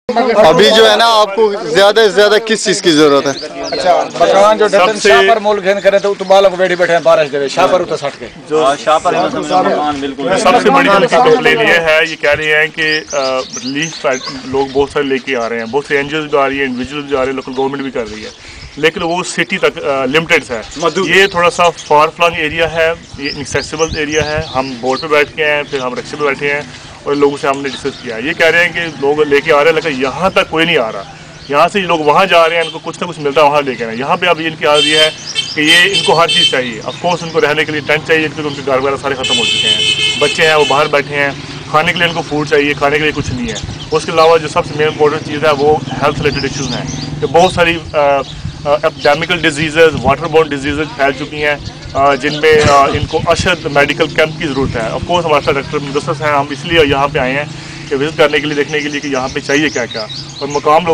अभी जो है ना, आपको ज्यादा से ज्यादा किस चीज की जरूरत है? अच्छा, मकान जो पर मोल घेन करे तो बालक बैठी बैठे बारिश देवे शाह पर उतर सट के जो शाह पर बिल्कुल। सबसे बड़ी कंप्लेन ये है, ये कह रहे हैं कि रिलीफ लोग बहुत सारे लेके आ रहे हैं, बहुत से एनजीओ भी आ रही है, इंडिविजुअल भी आ रहे हैं, लोकल गवर्नमेंट भी कर रही है, लेकिन वो सिटी तक लिमिटेड है। ये थोड़ा सा फार फ्लंग एरिया है, ये इनएक्सेसिबल एरिया है। हम बोर्ड पे बैठ के हैं, फिर हम रिक्शे पे बैठे हैं और लोगों से हमने डिस्कस किया। ये कह रहे हैं कि लोग लेके आ रहे हैं, लेकिन यहाँ तक कोई नहीं आ रहा। यहाँ से लोग वहाँ जा रहे हैं, इनको कुछ ना कुछ मिलता है, वहाँ लेके आए। यहाँ पे अब इनकी हालत ये है कि ये इनको हर चीज़ चाहिए। ऑफकोर्स उनको रहने के लिए टेंट चाहिए, क्योंकि उनके घर वगैरह सारे ख़त्म हो चुके हैं। बच्चे हैं वो बाहर बैठे हैं, खाने के लिए इनको फूड चाहिए, खाने के लिए कुछ नहीं है। उसके अलावा जो सबसे मेन इंपॉर्टेंट चीज़ है वो हेल्थ रिलेटेड इशूज़ हैं कि बहुत सारी एपिडेमिकल डिजीज़, वाटरबोर्न डिजीज़ फैल चुकी हैं, जिनमें इनको अशद मेडिकल कैंप की ज़रूरत है। ऑफकोर्स हमारे साथ डॉक्टर मुदस्सर हैं, हम इसलिए यहाँ पे आए हैं कि विजिट करने के लिए, देखने के लिए कि यहाँ पे चाहिए क्या क्या। और मकामी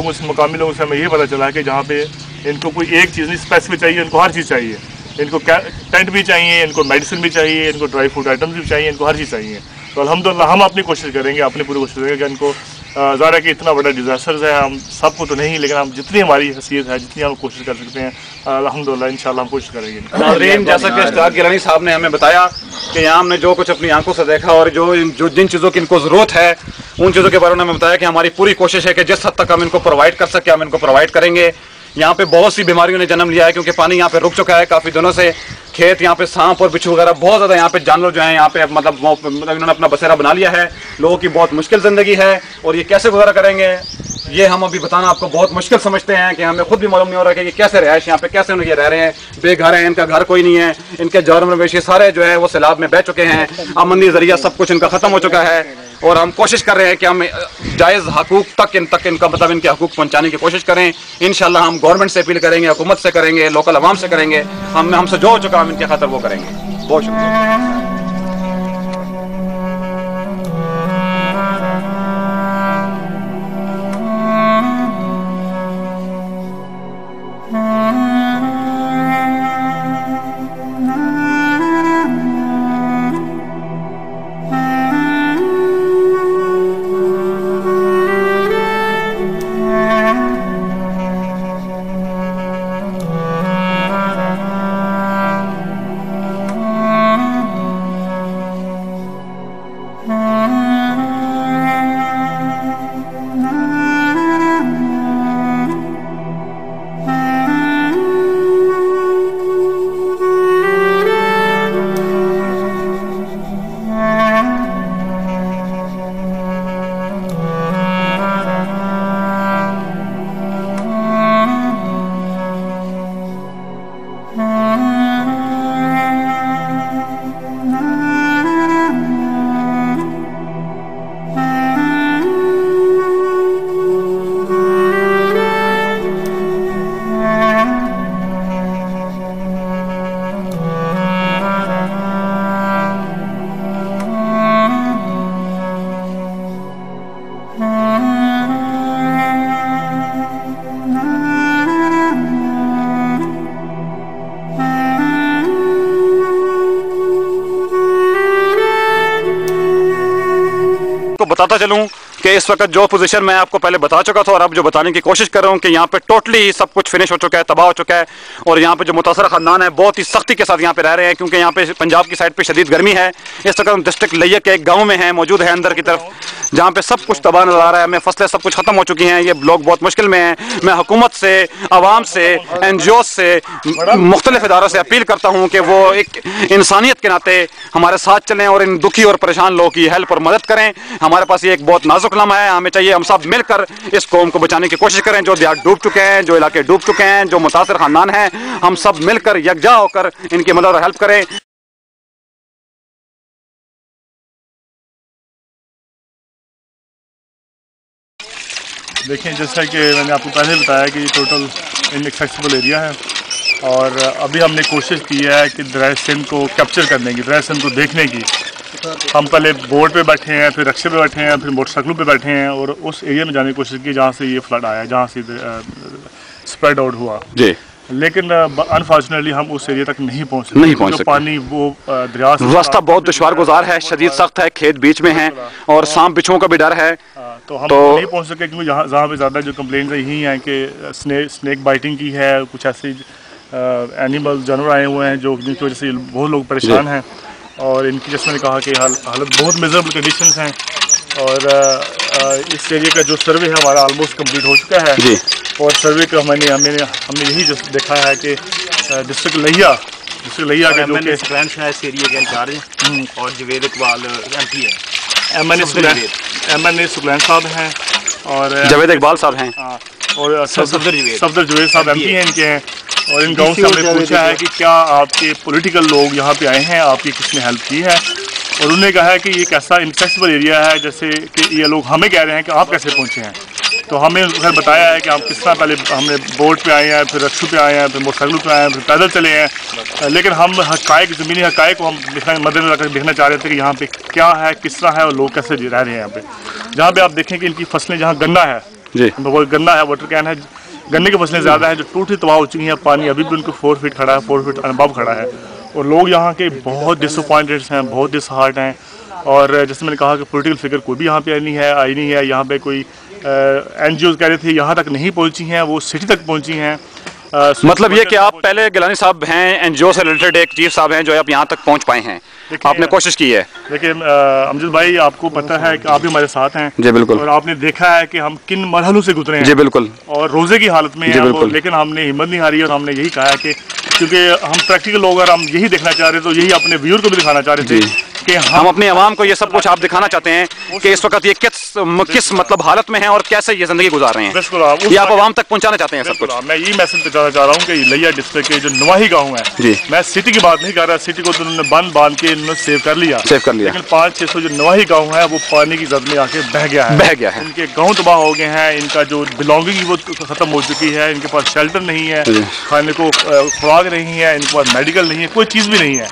लोगों से हमें ये पता चला है कि जहाँ पे इनको कोई एक चीज़ नहीं स्पेसिफिक चाहिए, इनको हर चीज़ चाहिए। इनको टेंट भी चाहिए, इनको मेडिसिन भी चाहिए, इनको ड्राई फ्रूट आइटम्स भी चाहिए, इनको हर चीज़ चाहिए। तो अल्हम्दुलिल्लाह हम अपनी कोशिश करेंगे, अपनी पूरी कोशिश करेंगे कि इनको ज़ाहिर है कि इतना बड़ा डिज़ास्टर है, हम सबको तो नहीं, लेकिन हम जितनी हमारी हैसियत है, जितनी हम कोशिश कर सकते हैं, अल्हम्दुलिल्लाह इंशाल्लाह हम कोशिश करेंगे। नाज़रीन, जैसा कि इश्तियाक गिलानी साहब ने हमें बताया कि यहाँ हमने जो कुछ अपनी आंखों से देखा और जो जिन चीज़ों की इनको ज़रूरत है, उन चीज़ों के बारे में हमें बताया कि हमारी पूरी कोशिश है कि जिस हद तक हम इनको प्रोवाइड कर सके हम इनको प्रोवाइड करेंगे। यहाँ पे बहुत सी बीमारियों ने जन्म लिया है, क्योंकि पानी यहाँ पे रुक चुका है काफ़ी दिनों से। खेत यहाँ पे सांप और बिच्छू वगैरह बहुत ज़्यादा, यहाँ पे जानवर जो हैं यहाँ पे मतलब इन्होंने अपना बसेरा बना लिया है। लोगों की बहुत मुश्किल ज़िंदगी है और ये कैसे गुजारा करेंगे ये हम अभी बताना आपको बहुत मुश्किल समझते हैं, कि हमें खुद भी मालूम नहीं हो रहा है कि कैसे रहायश यहाँ पे कैसे ये रह रहे हैं। बेघर हैं, इनका घर कोई नहीं है, इनके जानवर मवेशी सारे जो है वो सैलाब में बह चुके हैं, आमदनी जरिया सब कुछ इनका ख़त्म हो चुका है। और हम कोशिश कर रहे हैं कि हम जायज़ हकूक़ तक इनका मतलब इनके हकूक़ पहुँचाने की कोशिश करें। इंशाल्लाह हम गवर्नमेंट से अपील करेंगे, हुकूमत से करेंगे, लोकल आवाम से करेंगे, हमसे जो हो चुका हम इनके खातिर वो करेंगे। बहुत शुक्रिया। बताता चलूं कि इस वक्त जो पोजीशन मैं आपको पहले बता चुका था और अब जो बताने की कोशिश कर रहा हूं कि यहाँ पे टोटली सब कुछ फिनिश हो चुका है, तबाह हो चुका है। और यहाँ पे जो मुतासर खानदान है बहुत ही सख्ती के साथ यहाँ पे रह रहे हैं, क्योंकि यहाँ पे पंजाब की साइड पे शदीद गर्मी है। इस वक्त हम डिस्ट्रिक्ट लिया के एक गाँव में है, मौजूद है अंदर की तरफ, जहाँ पे सब कुछ तबाह नजर आ रहा है। हमें फसलें सब कुछ खत्म हो चुकी हैं, ये लोग बहुत मुश्किल में हैं। मैं हुकूमत से, आवाम से, NGO से, मुख्तलिफ इदारों से अपील करता हूँ कि वो एक इंसानियत के नाते हमारे साथ चलें और इन दुखी और परेशान लोगों की हेल्प और मदद करें। हमारे पास ये एक बहुत नाजुक लम्हा है, हमें चाहिए हम सब मिलकर इस कौम को बचाने की कोशिश करें। जो देहात डूब चुके हैं, जो इलाके डूब चुके हैं, जो मुतासर खानदान हैं, हम सब मिलकर यकजा होकर इनकी मदद और हेल्प करें। देखें, जैसा कि मैंने आपको पहले बताया कि ये टोटल इनएक्सेसिबल एरिया है और अभी हमने कोशिश की है कि दरिया सिंध को कैप्चर करने की, दरिया सिंध को देखने की। हम पहले बोट पे बैठे हैं, फिर रिक्शे पे बैठे हैं, फिर मोटरसाइकिलों पे बैठे हैं और उस एरिया में जाने की कोशिश की जहाँ से ये फ्लड आया, जहाँ से स्प्रेड आउट हुआ जी। लेकिन अनफॉर्चुनेटली हम उस एरिया तक नहीं पहुंच सकते। पानी वो दरिया से रास्ता बहुत दुश्वार गुजार है, शदीद सख्त है, खेत बीच में है और सांप बिच्छुओं का भी डर है। तो हम नहीं पहुंच सके क्योंकि जहाँ पे ज़्यादा जो कंप्लेंट यही हैं कि स्नेक बाइटिंग की है, कुछ ऐसे एनिमल जानवर आए हुए हैं जो जिनकी वजह से बहुत लोग परेशान हैं और इनकी जैसे मैंने कहा कि हालत बहुत मिजरेबल कंडीशंस हैं। और इस एरिया का जो सर्वे है हमारा ऑलमोस्ट कंप्लीट हो चुका है जी। और सर्वे का हमने यही देखा है कि डिस्ट्रिक्ट लहिया के जो इस एरिया के इंचार्ज हैं और जवेद इकबाल MP है, MNA सुकलैन साहब हैं और जवेद इकबाल साहब हैं और सफदर जवेद साहब MP हैं इनके हैं। और इन गाँव से हमने पूछा है कि क्या आपके पॉलिटिकल लोग यहाँ पे आए हैं, आपकी किसने हेल्प की है। और उन्होंने कहा है कि ये एक ऐसा इनसेसिबल एरिया है जैसे कि ये लोग हमें कह रहे हैं कि आप कैसे पहुँचे हैं। तो हमें फिर बताया है कि आप किस तरह पहले हमने बोट पे आए हैं, फिर रक्शू पे आए हैं, फिर मोटरसाइकिल पे आए हैं, फिर पैदल चले हैं। लेकिन हम ज़मीनी हक़ाइक़ को हम मद्देनजर रखकर देखना चाह रहे थे कि यहाँ पे क्या है, किस तरह है और लोग कैसे रह रहे हैं यहाँ पे। जहाँ पे आप देखें कि इनकी फसलें, जहाँ गन्ना है जी, वो गन्ना है, वाटर कैन है, गन्ने की फसलें ज़्यादा हैं जो टूटी तबाह हो चुकी हैं। पानी अभी भी उनको 4 फीट खड़ा है, 4 फीट अनबव खड़ा है। और लोग यहाँ के बहुत डिसअपॉइंटेड हैं, बहुत डिसहार्ट हैं। और जैसे मैंने कहा कि पॉलिटिकल फिगर कोई भी यहाँ पे आई नहीं है। यहाँ पे कोई NGOs कह रहे थे यहाँ तक नहीं पहुँची हैं, वो सिटी तक पहुँची हैं। मतलब ये कि आप पहले गिलानी साहब हैं, NGO से रिलेटेड एक चीफ साहब हैं जो आप यहाँ तक पहुँच पाए हैं, आपने कोशिश की है। देखिए अमजद भाई, आपको पता है कि आप भी हमारे साथ हैं जी बिल्कुल, और आपने देखा है कि हम किन मरहलों से गुजरे हैं जी बिल्कुल, और रोजे की हालत में हैं। लेकिन हमने हिम्मत नहीं हारी और हमने यही कहा है कि क्योंकि हम प्रैक्टिकल लोग और हम यही देखना चाह रहे थे, तो यही अपने व्यूअर को भी दिखाना चाह रहे थे कि हम अपने अवाम को ये सब कुछ आप दिखाना चाहते हैं कि इस वक्त ये किस मतलब हालत में है और कैसे ये जिंदगी गुजार रहे हैं। बिल्कुल, ये आप अवाम तक पहुंचाना चाहते हैं सब कुछ। मैं यही मैसेज पहुंचाना चाह रहा हूँ कि लिया डिस्ट्रिक्ट के जो नवाही गाँव है, मैं सिटी की बात नहीं कर रहा, सिटी को तो उन्होंने बांध के इन्होंने सेव कर लिया, लेकिन 500-600 जो नवाही गाँव है वो पानी की जद में आके बह गया है। इनके गाँव तबाह हो गए हैं, इनका जो बिलोंगिंग वो खत्म हो चुकी है, इनके पास शेल्टर नहीं है, खाने को खुराक नहीं है, इनके पास मेडिकल नहीं है, कोई चीज़ भी नहीं है।